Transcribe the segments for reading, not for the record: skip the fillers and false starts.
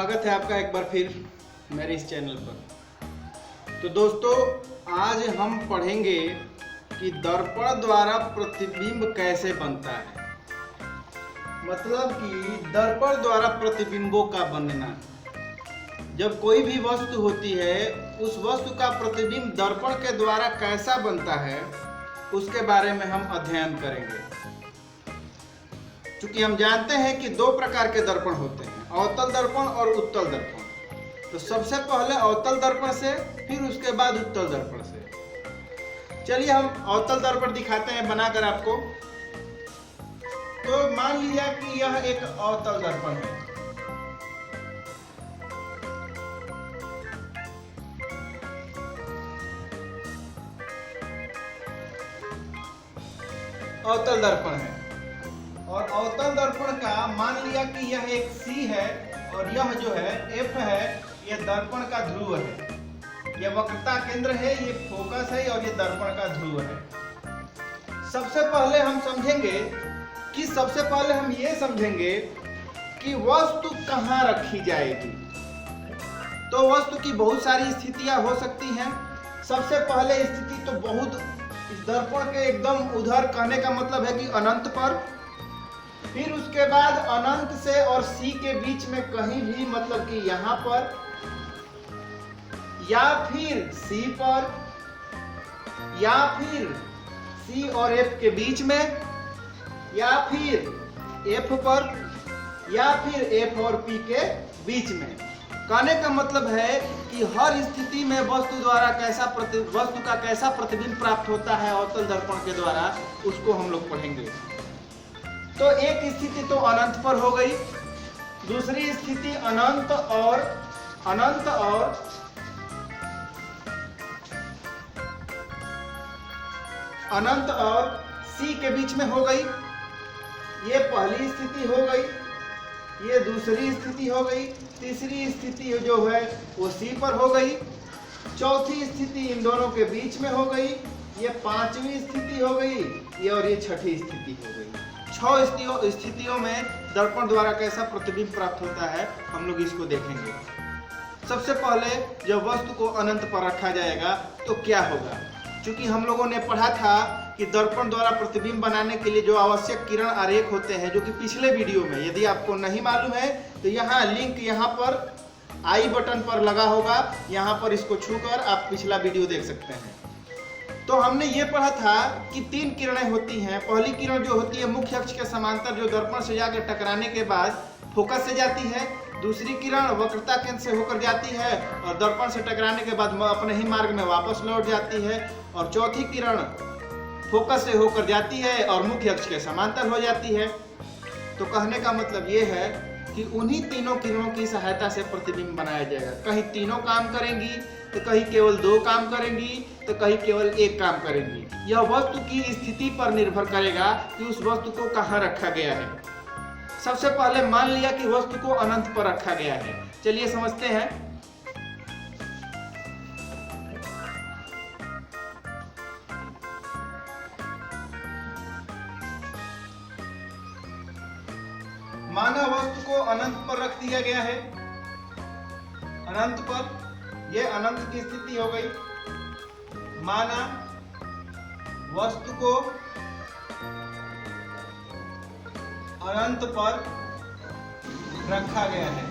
स्वागत है आपका एक बार फिर मेरे इस चैनल पर। तो दोस्तों, आज हम पढ़ेंगे कि दर्पण द्वारा प्रतिबिंब कैसे बनता है। मतलब कि दर्पण द्वारा प्रतिबिंबों का बनना। जब कोई भी वस्तु होती है, उस वस्तु का प्रतिबिंब दर्पण के द्वारा कैसा बनता है, उसके बारे में हम अध्ययन करेंगे। क्योंकि हम जानते हैं कि दो प्रकार के दर्पण होते हैं, अवतल दर्पण और उत्तल दर्पण। तो सबसे पहले अवतल दर्पण से, फिर उसके बाद उत्तल दर्पण से। चलिए हम अवतल दर्पण दिखाते हैं बनाकर आपको। तो मान लिया कि यह एक अवतल दर्पण है। अवतल दर्पण है और अवतल दर्पण का मान लिया कि यह एक C है और यह जो है F है, यह दर्पण का ध्रुव है। यह वक्रता केंद्र है, ये फोकस है और ये दर्पण का ध्रुव है। सबसे पहले हम ये समझेंगे कि वस्तु कहाँ रखी जाएगी। तो वस्तु की बहुत सारी स्थितियां हो सकती हैं। सबसे पहले स्थिति तो बहुत इस दर्पण के एकदम उधर, कहने का मतलब है कि अनंत पर। फिर उसके बाद अनंत से और C के बीच में कहीं भी, मतलब कि यहां पर, या फिर C पर, या फिर C और F के बीच में, या फिर F पर, या फिर F और P के बीच में। कहने का मतलब है कि हर स्थिति में वस्तु का कैसा प्रतिबिंब प्राप्त होता है अवतल दर्पण के द्वारा, उसको हम लोग पढ़ेंगे। तो एक स्थिति तो अनंत पर हो गई, दूसरी स्थिति अनंत और C के बीच में हो गई। ये पहली स्थिति हो गई, ये दूसरी स्थिति हो गई, तीसरी स्थिति जो है वो C पर हो गई, चौथी स्थिति इन दोनों के बीच में हो गई, ये पांचवी स्थिति हो गई, ये और ये छठी स्थिति हो गई। 6 स्थितियों में दर्पण द्वारा कैसा प्रतिबिंब प्राप्त होता है, हम लोग इसको देखेंगे। सबसे पहले जब वस्तु को अनंत पर रखा जाएगा तो क्या होगा। क्योंकि हम लोगों ने पढ़ा था कि दर्पण द्वारा प्रतिबिंब बनाने के लिए जो आवश्यक किरण आरेख होते हैं, जो कि पिछले वीडियो में, यदि आपको नहीं मालूम है तो यहाँ लिंक यहाँ पर आई बटन पर लगा होगा, यहाँ पर इसको छूकर आप पिछला वीडियो देख सकते हैं। तो हमने ये पढ़ा था कि 3 किरणें होती हैं। पहली किरण जो होती है मुख्य अक्ष के समांतर, जो दर्पण से जाकर टकराने के बाद फोकस से जाती है। दूसरी किरण वक्रता केंद्र से होकर जाती है और दर्पण से टकराने के बाद अपने ही मार्ग में वापस लौट जाती है। और चौथी किरण फोकस से होकर जाती है और मुख्य अक्ष के समांतर हो जाती है। तो कहने का मतलब ये है कि उन्हीं तीनों किरणों की सहायता से प्रतिबिंब बनाया जाएगा। कहीं तीनों काम करेंगी तो कहीं केवल 2 काम करेंगी, तो कहीं केवल 1 काम करेंगी। यह वस्तु की स्थिति पर निर्भर करेगा कि उस वस्तु को कहाँ रखा गया है। सबसे पहले मान लिया कि वस्तु को अनंत पर रखा गया है। चलिए समझते हैं। माना वस्तु को अनंत पर रख दिया गया है। अनंत पर, यह अनंत की स्थिति हो गई। माना वस्तु को अनंत पर रखा गया है।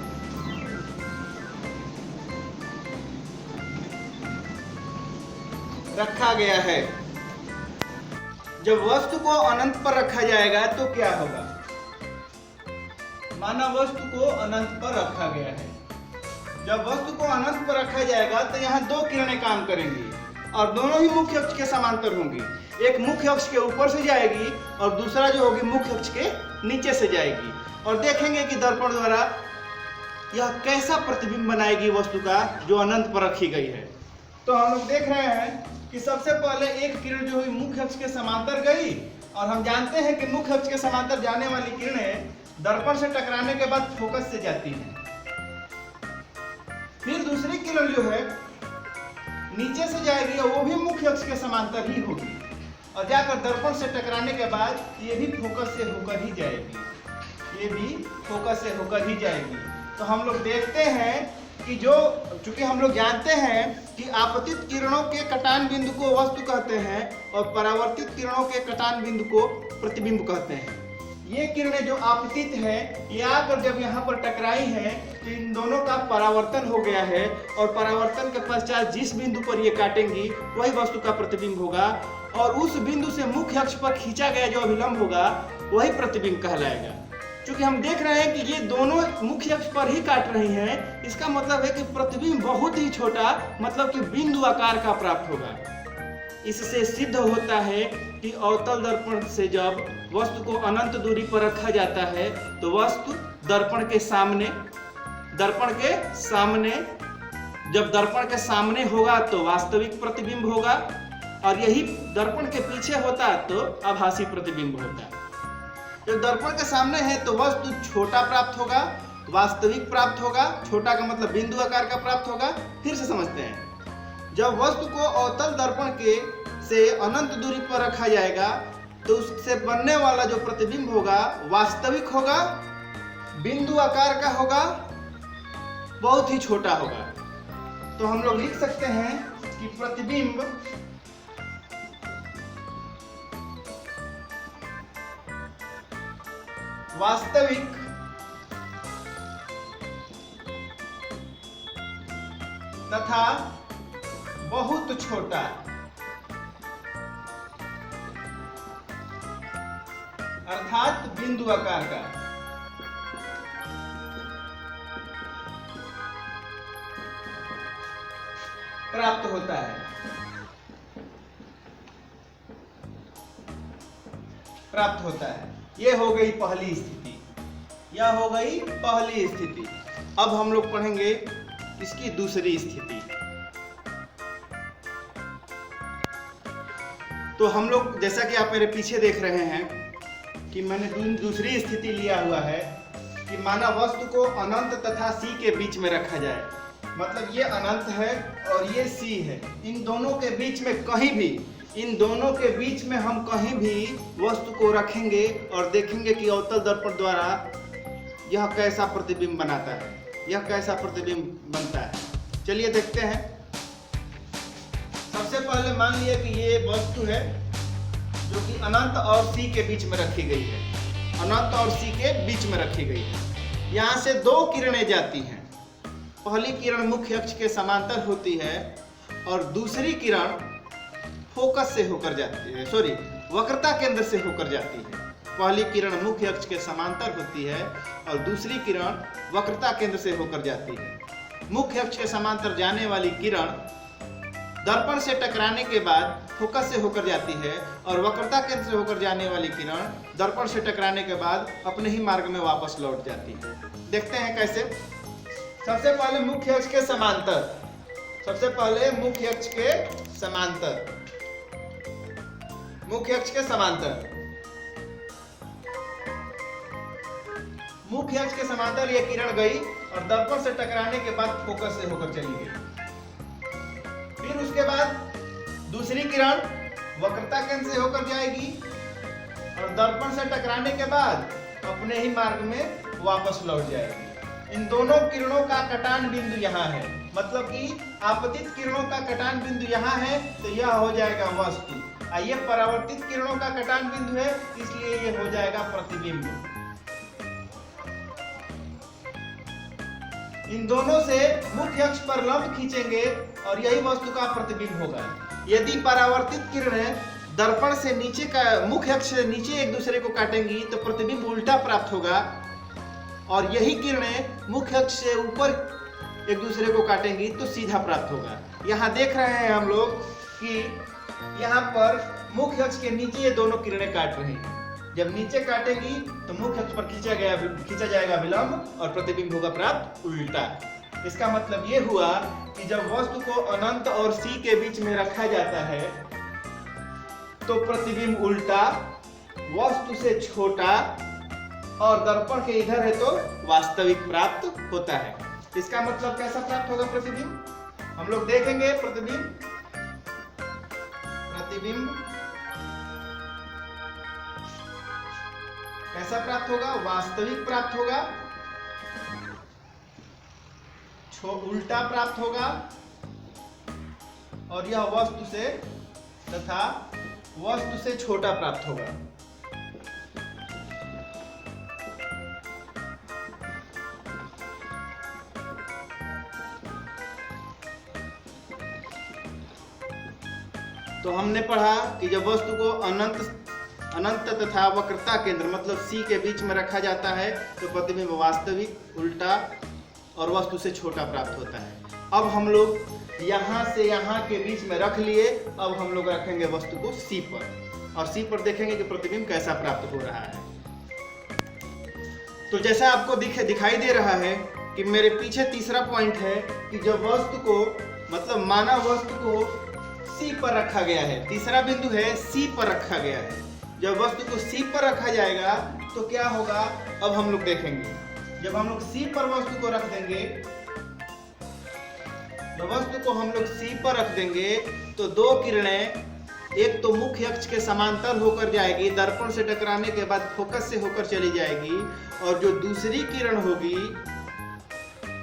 जब वस्तु को अनंत पर रखा जाएगा तो क्या होगा। माना वस्तु को अनंत पर रखा गया है। जब वस्तु को अनंत पर रखा जाएगा तो यहाँ 2 किरणें काम करेंगी और दोनों ही मुख्य अक्ष के समांतर होंगी। एक मुख्य अक्ष के ऊपर से जाएगी और दूसरा जो होगी मुख्य अक्ष के नीचे से जाएगी। और देखेंगे कि दर्पण द्वारा यह कैसा प्रतिबिंब बनाएगी वस्तु का जो अनंत पर रखी गई है। तो हम लोग देख रहे हैं कि सबसे पहले एक किरण जो हुई मुख्य अक्ष के समांतर गई, और हम जानते हैं कि मुख्य अक्ष के समांतर जाने वाली किरणें दर्पण से टकराने के बाद फोकस से जाती हैं। फिर दूसरी किरण जो है नीचे से जाएगी और वो भी मुख्य अक्ष के समांतर ही होगी और जाकर दर्पण से टकराने के बाद ये भी फोकस से होकर ही जाएगी। तो हम लोग देखते हैं कि चूंकि हम लोग जानते हैं कि आपतित किरणों के कटान बिंदु को वस्तु कहते हैं और परावर्तित किरणों के कटान बिंदु को प्रतिबिंब कहते हैं। ये किरणें जो आपतित है, ये आकर जब यहाँ पर टकराई हैं तो इन दोनों का परावर्तन हो गया है और परावर्तन के पश्चात जिस बिंदु पर ये काटेंगी वही वस्तु का प्रतिबिंब होगा और उस बिंदु से मुख्य अक्ष पर खींचा गया जो अभिलंब होगा वही प्रतिबिंब कहलाएगा। क्योंकि हम देख रहे हैं कि ये दोनों मुख्य अक्ष पर ही काट रही हैं, इसका मतलब है कि प्रतिबिंब बहुत ही छोटा, मतलब कि बिंदु आकार का प्राप्त होगा। इससे सिद्ध होता है कि अवतल दर्पण से जब वस्तु को अनंत दूरी पर रखा जाता है तो वस्तु दर्पण के सामने जब दर्पण के सामने होगा तो वास्तविक प्रतिबिंब होगा और यही दर्पण के पीछे होता है तो आभासी प्रतिबिंब होता है। जब दर्पण के सामने है तो वस्तु छोटा प्राप्त होगा, वास्तविक प्राप्त होगा। छोटा का मतलब बिंदु आकार का प्राप्त होगा। फिर से समझते हैं, जब वस्तु को अवतल दर्पण से अनंत दूरी पर रखा जाएगा तो उससे बनने वाला जो प्रतिबिंब होगा वास्तविक होगा, बिंदु आकार का होगा, बहुत ही छोटा होगा। तो हम लोग लिख सकते हैं कि प्रतिबिंब वास्तविक तथा बहुत छोटा अर्थात बिंदु आकार का प्राप्त होता है। यह हो गई पहली स्थिति। अब हम लोग पढ़ेंगे इसकी दूसरी स्थिति। तो हम लोग जैसा कि आप मेरे पीछे देख रहे हैं कि मैंने दूसरी स्थिति लिया हुआ है कि माना वस्तु को अनंत तथा सी के बीच में रखा जाए। मतलब ये अनंत है और ये सी है। इन दोनों के बीच में हम कहीं भी वस्तु को रखेंगे और देखेंगे कि अवतल दर्पण द्वारा यह कैसा प्रतिबिंब बनाता है, यह कैसा प्रतिबिंब बनता है। चलिए देखते हैं। सबसे पहले मान लिया कि ये वस्तु है जो कि अनंत और सी के बीच में रखी गई है। यहाँ से दो किरणें जाती हैं। पहली किरण मुख्य अक्ष के समांतर होती है और दूसरी किरण वक्रता केंद्र से होकर जाती है। पहली किरण मुख्य अक्ष के समांतर होती है और दूसरी किरण वक्रता केंद्र से होकर जाती है। मुख्य अक्ष के समांतर जाने वाली किरण दर्पण से टकराने के बाद फोकस से होकर जाती है और वक्रता केंद्र से होकर जाने वाली किरण दर्पण से टकराने के बाद अपने ही मार्ग में वापस लौट जाती है। देखते हैं कैसे। सबसे पहले मुख्य अक्ष के समांतर। मुख्य अक्ष के समांतर ये किरण गई और दर्पण से टकराने के बाद फोकस से होकर चली गई। फिर उसके बाद दूसरी किरण वक्रता केंद्र से होकर जाएगी और दर्पण से टकराने के बाद अपने ही मार्ग में वापस लौट जाएगी। इन दोनों किरणों का कटान बिंदु यहाँ है, मतलब कि आपतित किरणों का कटान बिंदु यहाँ है तो यह हो जाएगा वस्तु। ये परावर्तित किरणों का कटान बिंदु है इसलिए ये हो जाएगा प्रतिबिंब। इन दोनों से मुख्य अक्ष पर लंब खींचेंगे और यही वस्तु का प्रतिबिंब होगा। यदि परावर्तित किरणें दर्पण से नीचे का मुख्य अक्ष से नीचे एक दूसरे को काटेंगी तो प्रतिबिंब उल्टा प्राप्त होगा और यही किरणें मुख्य अक्ष से ऊपर एक दूसरे को काटेंगी तो सीधा प्राप्त होगा। यहाँ देख रहे हैं हम लोग कि यहाँ पर मुख्य अक्ष के नीचे ये दोनों किरणें काट रही हैं। जब नीचे काटेंगी तो मुख्य अक्ष पर खींचा जाएगा विलंब और प्रतिबिंब होगा प्राप्त उल्टा। इसका मतलब ये हुआ कि जब वस्तु को अनंत और सी के बीच में रखा जाता है तो प्रतिबिंब उल्टा, वस्तु से छोटा और दर्पण के इधर है तो वास्तविक प्राप्त होता है। इसका मतलब कैसा प्राप्त होगा प्रतिबिंब, हम लोग देखेंगे। प्रतिबिंब कैसा प्राप्त होगा, वास्तविक प्राप्त होगा उल्टा प्राप्त होगा और यह वस्तु से तथा वस्तु से छोटा प्राप्त होगा। तो हमने पढ़ा कि जब वस्तु को अनंत तथा वक्रता केंद्र मतलब C के बीच में रखा जाता है तो प्रतिबिंब वास्तविक, उल्टा और वस्तु से छोटा प्राप्त होता है। अब हम लोग यहाँ से यहाँ के बीच में रख लिए, अब हम लोग रखेंगे वस्तु को C पर और C पर देखेंगे कि प्रतिबिंब कैसा प्राप्त हो रहा है। तो जैसा आपको दिखाई दे रहा है कि मेरे पीछे तीसरा पॉइंट है कि जब वस्तु को मतलब मानव वस्तु को C पर रखा गया है, तीसरा बिंदु है C पर रखा गया है। जब वस्तु को C पर रखा जाएगा तो क्या होगा, अब हम लोग देखेंगे। जब हम लोग C पर वस्तु को रख देंगे, जब वस्तु को हम लोग C पर रख देंगे तो दो किरणें एक तो मुख्य अक्ष के समांतर होकर जाएगी, दर्पण से टकराने के बाद फोकस से होकर चली जाएगी, और जो दूसरी किरण होगी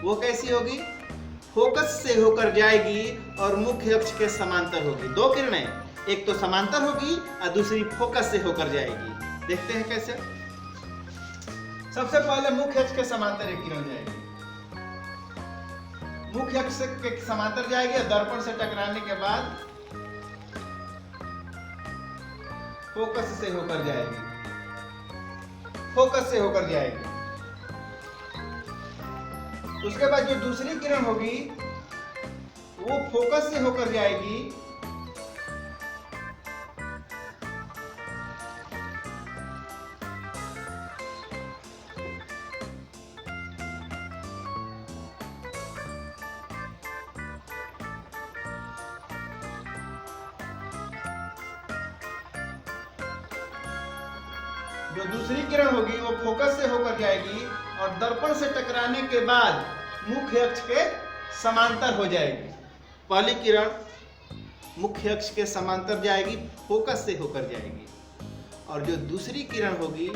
वो कैसी होगी, फोकस से होकर जाएगी और मुख्य अक्ष के समांतर होगी। दो किरणें, एक तो समांतर होगी और दूसरी फोकस से होकर जाएगी। देखते हैं कैसे। सबसे पहले मुख्य अक्ष के समांतर एक किरण जाएगी, मुख्य अक्ष के समांतर जाएगी और दर्पण से टकराने के बाद फोकस से होकर जाएगी, फोकस से होकर जाएगी। उसके बाद जो दूसरी किरण होगी वो फोकस से होकर जाएगी जो दूसरी किरण होगी वो फोकस से होकर जाएगी और दर्पण से टकराने के बाद मुख्य अक्ष के समांतर हो जाएगी। पहली किरण मुख्य अक्ष के समांतर जाएगी, फोकस से होकर जाएगी, और जो दूसरी किरण होगी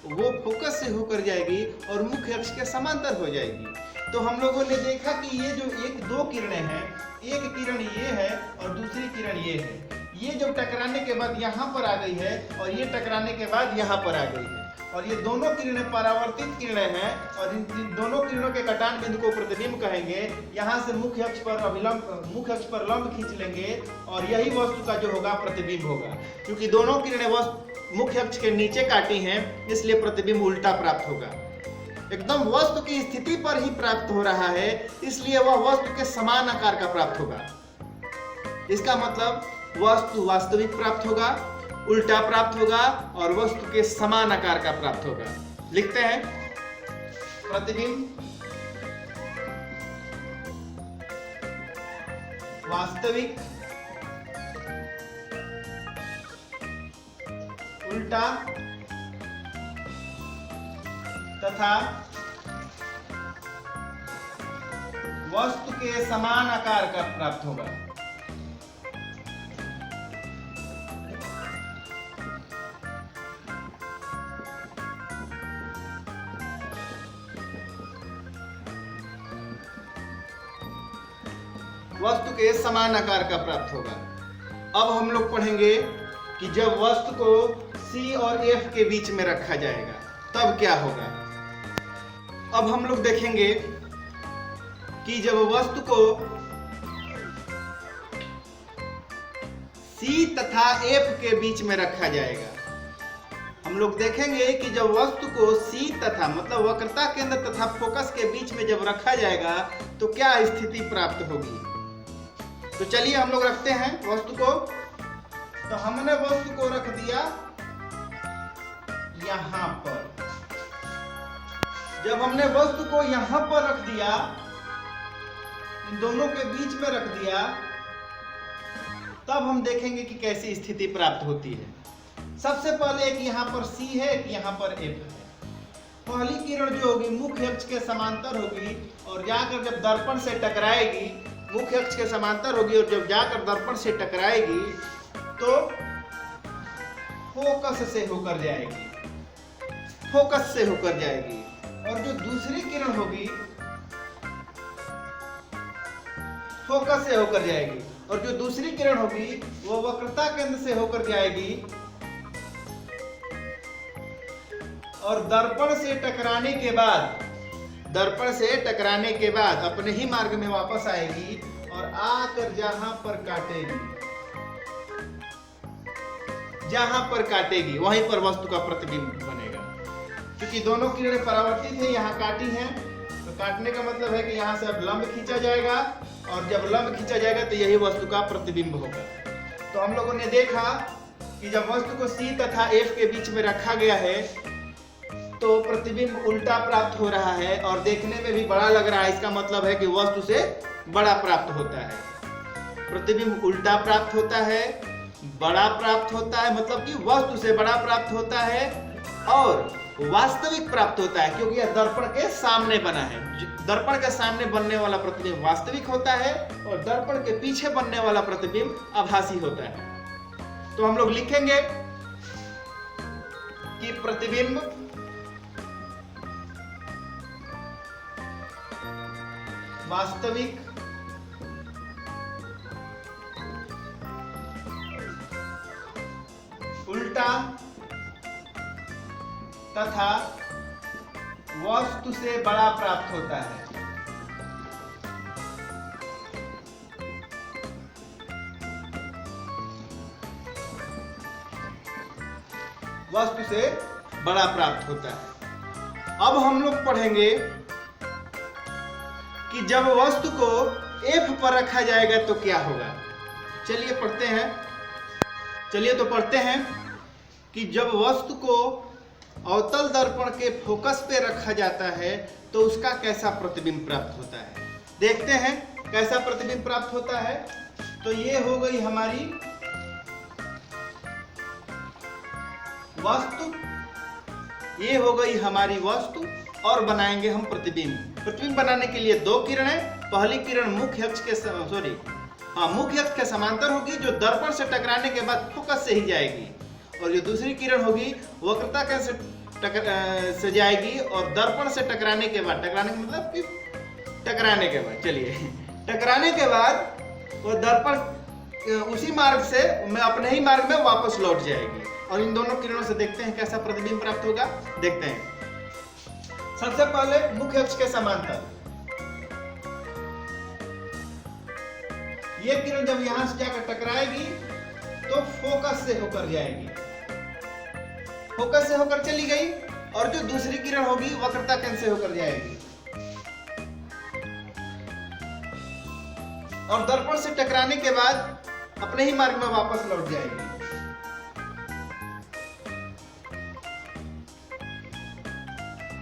वो फोकस से होकर जाएगी और मुख्य अक्ष के समांतर हो जाएगी। तो हम लोगों ने देखा कि ये जो एक दो किरणें हैं, एक किरण ये है और दूसरी किरण ये है, ये जब टकराने के बाद यहाँ पर आ गई है और ये टकराने के बाद यहाँ पर आ गई है, और ये दोनों किरणें परावर्तित किरणें हैं और इन दोनों किरणों के कटान बिंदु को प्रतिबिंब कहेंगे। यहाँ से मुख्य अक्ष पर लंब खींच लेंगे और यही वस्तु का जो होगा प्रतिबिंब होगा। क्योंकि दोनों किरणें मुख्य अक्ष के नीचे काटी हैं इसलिए प्रतिबिंब उल्टा प्राप्त होगा। एकदम वस्तु की स्थिति पर ही प्राप्त हो रहा है इसलिए वह वस्तु के समान आकार का प्राप्त होगा। इसका मतलब वस्तु वास्तविक प्राप्त होगा, उल्टा प्राप्त होगा और वस्तु के समान आकार का प्राप्त होगा। लिखते हैं प्रतिबिंब वास्तविक, उल्टा तथा वस्तु के समान आकार का प्राप्त होगा। वस्तु के समान आकार का प्राप्त होगा। अब हम लोग पढ़ेंगे कि जब वस्तु को C और F के बीच में रखा जाएगा तब क्या होगा। अब हम लोग देखेंगे कि जब वस्तु को C तथा F के बीच में रखा जाएगा, हम लोग देखेंगे कि जब वस्तु को C तथा मतलब वक्रता केंद्र तथा फोकस के बीच में जब रखा जाएगा तो क्या स्थिति प्राप्त होगी। तो चलिए हम लोग रखते हैं वस्तु को। तो हमने वस्तु को रख दिया यहां पर। जब हमने वस्तु को यहां पर रख दिया, इन दोनों के बीच में रख दिया, तब हम देखेंगे कि कैसी स्थिति प्राप्त होती है। सबसे पहले एक यहां पर C है, एक यहां पर F है। पहली किरण जो होगी मुख्य अक्ष के समांतर होगी और जाकर जब दर्पण से टकराएगी, मुख्य अक्ष के समांतर होगी और जब जाकर दर्पण से टकराएगी तो फोकस से होकर जाएगी, फोकस से होकर जाएगी। और जो दूसरी किरण होगी फोकस से होकर जाएगी, और जो दूसरी किरण होगी वो वक्रता केंद्र से होकर जाएगी और दर्पण से टकराने के बाद अपने ही मार्ग में वापस आएगी और आकर जहां पर काटेगी वहीं पर वस्तु का प्रतिबिंब बनेगा। क्योंकि दोनों किरणें परावर्तित है, यहाँ काटी हैं, तो काटने का मतलब है कि यहाँ से अब लंब खींचा जाएगा, और जब लंब खींचा जाएगा तो यही वस्तु का प्रतिबिंब होगा। तो हम लोगों ने देखा कि जब वस्तु को C तथा F के बीच में रखा गया है तो प्रतिबिंब उल्टा प्राप्त हो रहा है और देखने में भी बड़ा लग रहा है। इसका मतलब है कि वस्तु से बड़ा प्राप्त होता है। प्रतिबिंब उल्टा प्राप्त होता है, बड़ा प्राप्त होता है, मतलब कि वस्तु से बड़ा प्राप्त होता है और वास्तविक प्राप्त होता है, क्योंकि यह दर्पण के सामने बना है। दर्पण के सामने बनने वाला प्रतिबिंब वास्तविक होता है और दर्पण के पीछे बनने वाला प्रतिबिंब आभासी होता है। तो हम लोग लिखेंगे कि प्रतिबिंब वास्तविक उल्टा तथा वस्तु से बड़ा प्राप्त होता है। वस्तु से बड़ा प्राप्त होता है। अब हम लोग पढ़ेंगे कि जब वस्तु को F पर रखा जाएगा तो क्या होगा। चलिए पढ़ते हैं कि जब वस्तु को अवतल दर्पण के फोकस पे रखा जाता है तो उसका कैसा प्रतिबिंब प्राप्त होता है। देखते हैं कैसा प्रतिबिंब प्राप्त होता है। तो ये हो गई हमारी वस्तु, और बनाएंगे हम प्रतिबिंब। प्रतिबिंब बनाने के लिए दो किरणें, पहली किरण मुख्य अक्ष के समांतर होगी जो दर्पण से टकराने के बाद फोकस से ही जाएगी, और जो दूसरी किरण होगी वक्रता केंद्र से जाएगी और दर्पण से टकराने के बाद वो दर्पण उसी मार्ग से अपने ही मार्ग में वापस लौट जाएगी। और इन दोनों किरणों से देखते हैं कैसा प्रतिबिंब प्राप्त होगा। देखते हैं। सबसे पहले मुख्य अक्ष के समांतर ये किरण जब यहां से जाकर टकराएगी तो फोकस से होकर जाएगी, फोकस से होकर चली गई, और जो दूसरी किरण होगी वक्रता केंद्र से होकर जाएगी और दर्पण से टकराने के बाद अपने ही मार्ग में वापस लौट जाएगी।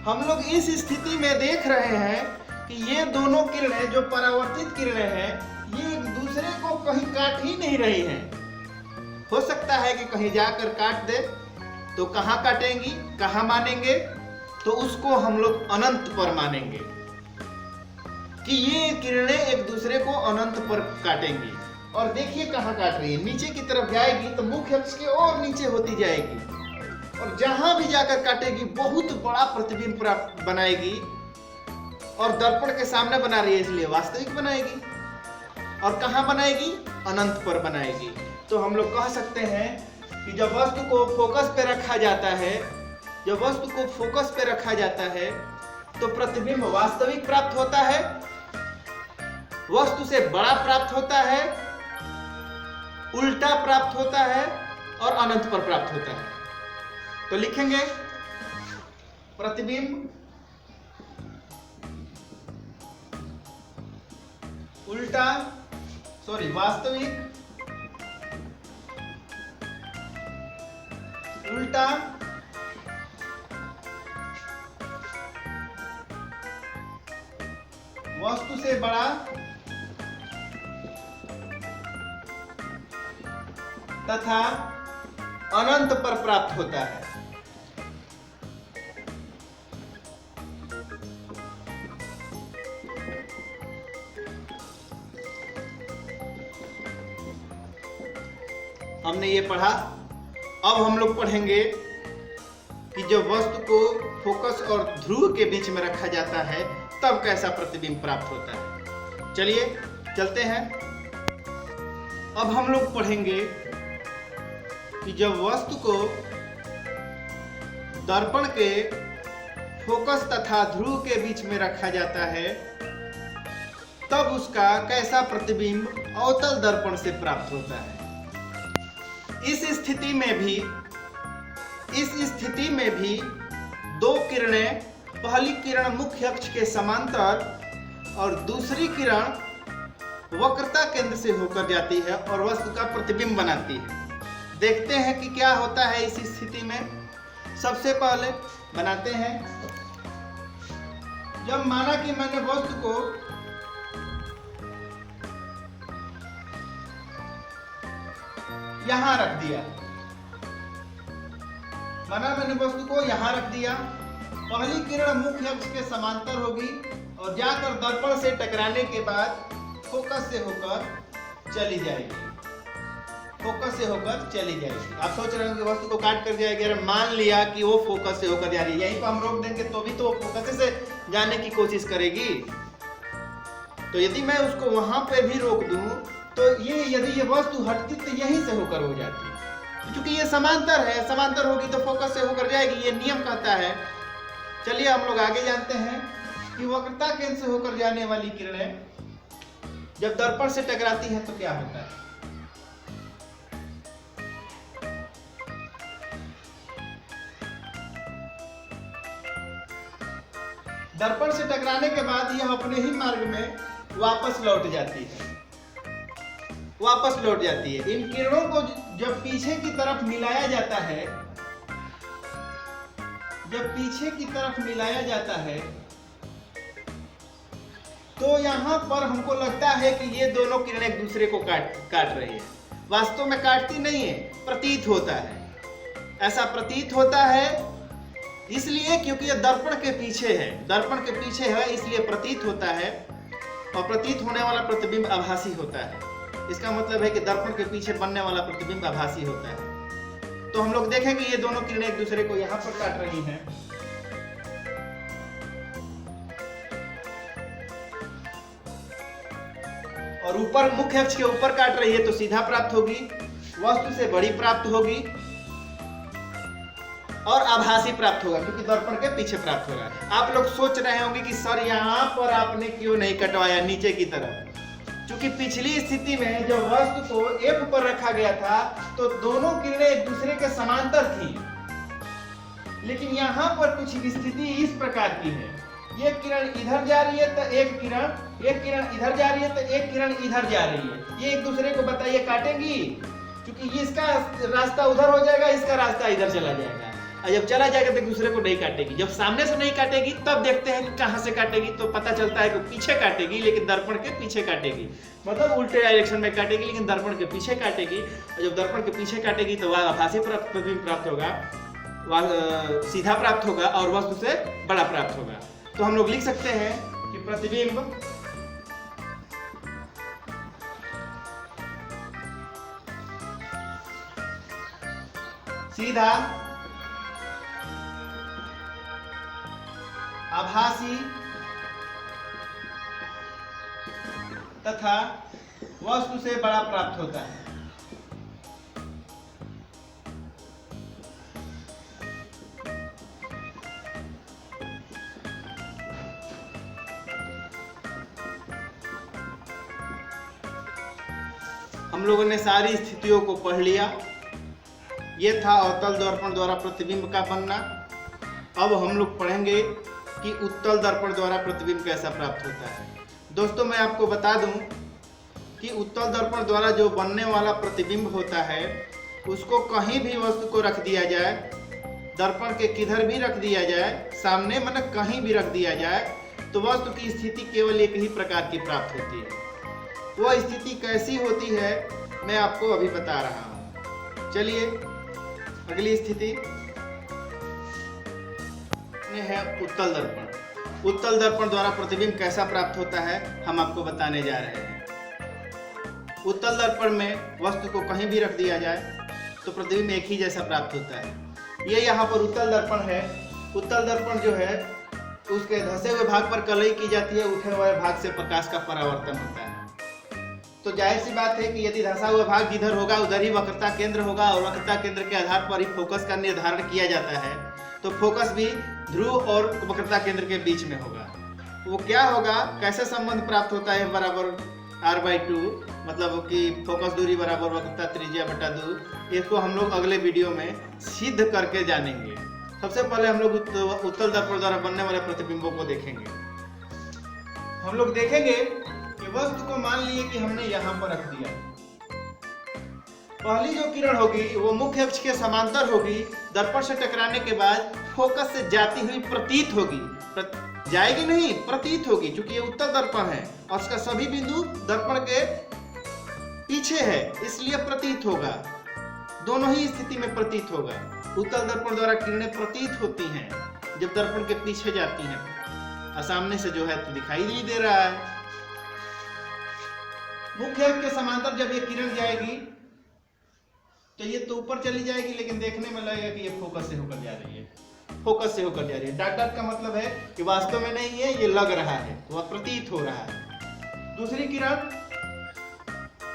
हम लोग इस स्थिति में देख रहे हैं कि ये दोनों किरणें जो परावर्तित किरणें हैं ये एक दूसरे को कहीं काट ही नहीं रही हैं। हो सकता है कि कहीं जाकर काट दे, तो कहां काटेंगी, कहां मानेंगे, तो उसको हम लोग अनंत पर मानेंगे कि ये किरणें एक दूसरे को अनंत पर काटेंगी। और देखिए कहां काट रही है, नीचे की तरफ जाएगी तो मुख्य अक्ष के और नीचे होती जाएगी, और जहां भी जाकर काटेगी बहुत बड़ा प्रतिबिंब बनाएगी, और दर्पण के सामने बना रही है इसलिए वास्तविक बनाएगी, और कहां बनाएगी, अनंत पर बनाएगी। तो हम लोग कह सकते हैं कि जब वस्तु को फोकस पे रखा जाता है तो प्रतिबिंब वास्तविक प्राप्त होता है, वस्तु से बड़ा प्राप्त होता है, उल्टा प्राप्त होता है और अनंत पर प्राप्त होता है। तो लिखेंगे प्रतिबिंब वास्तविक उल्टा वस्तु से बड़ा तथा अनंत पर प्राप्त होता है। हमने ये पढ़ा। अब हम लोग पढ़ेंगे कि जब वस्तु को फोकस और ध्रुव के बीच में रखा जाता है तब कैसा प्रतिबिंब प्राप्त होता है। चलिए चलते हैं। अब हम लोग पढ़ेंगे कि जब वस्तु को दर्पण के फोकस तथा ध्रुव के बीच में रखा जाता है तब उसका कैसा प्रतिबिंब अवतल दर्पण से प्राप्त होता है। इस स्थिति में भी दो किरणें, पहली किरण मुख्य अक्ष के समांतर और दूसरी किरण वक्रता केंद्र से होकर जाती है और वस्तु का प्रतिबिंब बनाती है। देखते हैं कि क्या होता है इस स्थिति में। सबसे पहले बनाते हैं, जब माना कि मैंने वस्तु को यहां रख दिया, यहां रख दिया, पहली किरण मुख्य अक्ष के समांतर होगी और जाकर दर्पण से टकराने के बाद फोकस से होकर चली जाएगी। आप सोच रहे होंगे वस्तु को काट कर जाएगी। अरे मान लिया कि वो फोकस से होकर जा रही है, यहीं पर हम रोक देंगे तो भी तो वो फोकस से जाने की कोशिश करेगी। तो यदि मैं उसको वहां पे भी रोक दूं तो यदि ये वस्तु हटती तो यहीं से होकर हो जाती। क्योंकि ये समांतर होगी तो फोकस से होकर जाएगी, ये नियम कहता है। चलिए हम लोग आगे जानते हैं कि वक्रता केंद्र से होकर जाने वाली किरणें जब दर्पण से टकराती हैं तो क्या होता है। दर्पण से टकराने के बाद यह अपने ही मार्ग में वापस लौट जाती है। इन किरणों को जब पीछे की तरफ मिलाया जाता है तो यहाँ पर हमको लगता है कि ये दोनों किरणें एक दूसरे को काट रही है। वास्तव में काटती नहीं है, प्रतीत होता है। ऐसा प्रतीत होता है इसलिए क्योंकि ये दर्पण के पीछे है, इसलिए प्रतीत होता है। और प्रतीत होने वाला प्रतिबिंब आभासी होता है। इसका मतलब है कि दर्पण के पीछे बनने वाला प्रतिबिंब आभासी होता है। तो हम लोग देखेंगे ये दोनों किरणें एक दूसरे को यहाँ पर काट रही हैं। और ऊपर मुख्य अक्ष के ऊपर काट रही है तो सीधा प्राप्त होगी, वस्तु से बड़ी प्राप्त होगी और आभासी प्राप्त होगा क्योंकि दर्पण के पीछे प्राप्त होगा। आप लोग सोच रहे होंगे कि सर यहाँ पर आपने क्यों नहीं कटवाया नीचे की तरफ। क्योंकि पिछली स्थिति में जब वस्तु को F पर रखा गया था तो दोनों किरणें एक दूसरे के समांतर थी, लेकिन यहाँ पर कुछ स्थिति इस प्रकार की है। ये किरण इधर जा रही है तो एक किरण इधर जा रही है तो एक किरण इधर जा रही है। ये एक दूसरे को बताइए काटेंगी? क्योंकि इसका रास्ता उधर हो जाएगा, इसका रास्ता इधर चला जाएगा। और जब चला जाएगा तो एक दूसरे को नहीं काटेगी। जब सामने से नहीं काटेगी तब देखते हैं कि कहां से काटेगी, तो पता चलता है कि पीछे काटेगी, लेकिन दर्पण के पीछे काटेगी। मतलब उल्टे डायरेक्शन में काटेगी लेकिन दर्पण के पीछे काटेगी। और जब दर्पण के पीछे काटेगी तो वह आभासी प्रतिबिंब प्राप्त होगा, वह सीधा प्राप्त होगा और वस्तु से बड़ा प्राप्त होगा। तो हम लोग लिख सकते हैं कि प्रतिबिंब सीधा, आभासी तथा वस्तु से बड़ा प्राप्त होता है। हम लोगों ने सारी स्थितियों को पढ़ लिया। ये था अवतल दर्पण द्वारा प्रतिबिंब का बनना। अब हम लोग पढ़ेंगे कि उत्तल दर्पण द्वारा प्रतिबिंब कैसा प्राप्त होता है। दोस्तों मैं आपको बता दूं कि उत्तल दर्पण द्वारा जो बनने वाला प्रतिबिंब होता है उसको कहीं भी वस्तु को रख दिया जाए, दर्पण के किधर भी रख दिया जाए, सामने मतलब कहीं भी रख दिया जाए, तो वस्तु की स्थिति केवल एक ही प्रकार की प्राप्त होती है। वह स्थिति कैसी होती है मैं आपको अभी बता रहा हूँ। चलिए अगली स्थिति है उत्तल दर्पण। उत्तल दर्पण द्वारा प्रतिबिंब कैसा प्राप्त होता है हम आपको बताने जा रहे हैं। उत्तल दर्पण में वस्तु को कहीं भी रख दिया जाए तो प्रतिबिंब एक ही जैसा प्राप्त होता है। ये यहाँ पर उत्तल दर्पण है। उत्तल दर्पण जो है उसके धंसे हुए भाग पर कलई की जाती है, उठे हुए भाग से प्रकाश का परावर्तन होता है। तो जाहिर सी बात है कि यदि धंसा हुआ भाग जिधर होगा उधर ही वक्रता केंद्र होगा और वक्रता केंद्र के आधार पर ही फोकस का निर्धारण किया जाता है। तो फोकस भी ध्रुव और वक्रता केंद्र के बीच में होगा। वो क्या होगा, कैसे संबंध प्राप्त होता है बराबर r/2, मतलब कि फोकस दूरी बराबर वक्रता त्रिज्या बटा 2, इसको हम लोग अगले वीडियो में सिद्ध करके जानेंगे। सबसे पहले हम लोग उत्तल दर्पण द्वारा बनने वाले प्रतिबिंबों को देखेंगे। हम लोग देखेंगे कि वस्तु को मान लिए कि हमने यहाँ पर रख दिया। पहली जो किरण होगी वो मुख्य अक्ष के समांतर होगी, दर्पण से टकराने के बाद फोकस से जाती हुई प्रतीत होगी। जाएगी नहीं, प्रतीत होगी, क्योंकि ये उत्तल दर्पण है और उसका सभी बिंदु दर्पण के पीछे है, इसलिए प्रतीत होगा। दोनों ही स्थिति में प्रतीत होगा। उत्तल दर्पण द्वारा किरणें प्रतीत होती हैं जब दर्पण के पीछे जाती हैं, और सामने से जो है तो दिखाई नहीं दे रहा है। मुख्य अक्ष के समांतर जब ये किरण जाएगी तो ये तो ऊपर चली जाएगी, लेकिन देखने में लगेगा कि ये फोकस से होकर जा रही है, फोकस से होकर जा रही है। डॉट डॉट का मतलब है कि वास्तव में नहीं है, ये लग रहा है, वह प्रतीत हो रहा है। दूसरी किरण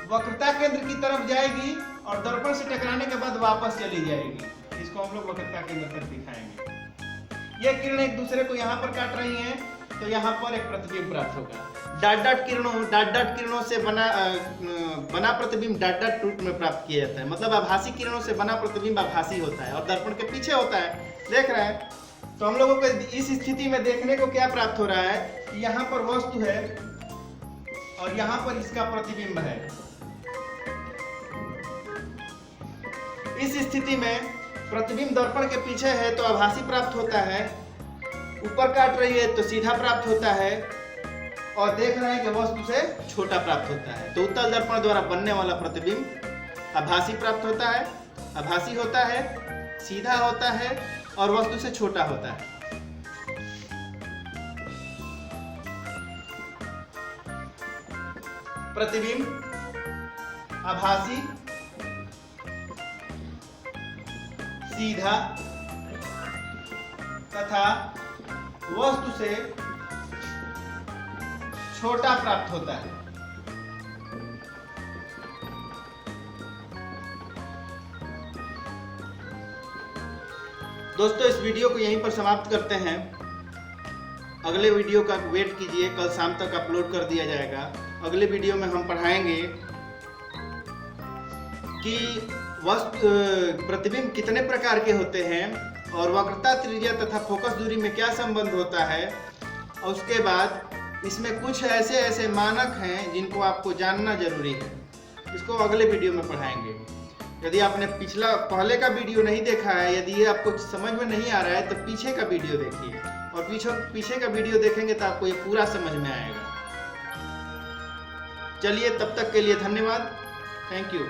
वक्रता केंद्र की तरफ जाएगी और दर्पण से टकराने के बाद वापस चली जाएगी। इसको हम लोग वक्रता केंद्र तक दिखाएंगे। ये किरण एक दूसरे को यहाँ पर काट रही हैं, तो यहाँ पर एक प्रतिबिंब प्राप्त होगा। डॉट डॉट किरणों से बना प्रतिबिंब डॉट डॉट रूप में प्राप्त किया जाता है। मतलब आभासी किरणों से बना प्रतिबिंब आभासी होता है और दर्पण के पीछे होता है, देख रहे हैं। तो हम लोगों को इस स्थिति में देखने को क्या प्राप्त हो रहा है कि यहाँ पर वस्तु है और यहाँ पर इसका प्रतिबिंब है। इस स्थिति में प्रतिबिंब दर्पण के पीछे है तो आभासी प्राप्त होता है, ऊपर काट रही है तो सीधा प्राप्त होता है, और देख रहे हैं कि वस्तु से छोटा प्राप्त होता है। तो उत्तल दर्पण द्वारा बनने वाला प्रतिबिंब आभासी प्राप्त होता है, आभासी होता है, सीधा होता है और वस्तु से छोटा होता है। प्रतिबिंब आभासी, सीधा तथा वस्तु से छोटा प्राप्त होता है। दोस्तों, इस वीडियो को यहीं पर समाप्त करते हैं। अगले वीडियो का वेट कीजिए, कल शाम तक अपलोड कर दिया जाएगा। अगले वीडियो में हम पढ़ाएंगे कि प्रतिबिंब कितने प्रकार के होते हैं और वक्रता त्रिज्या तथा फोकस दूरी में क्या संबंध होता है, और उसके बाद इसमें कुछ ऐसे मानक हैं जिनको आपको जानना जरूरी है। इसको अगले वीडियो में पढ़ाएंगे। यदि आपने पहले का वीडियो नहीं देखा है, यदि ये आपको समझ में नहीं आ रहा है तो पीछे का वीडियो देखिए, और पीछे का वीडियो देखेंगे तो आपको ये पूरा समझ में आएगा। चलिए, तब तक के लिए धन्यवाद। Thank you.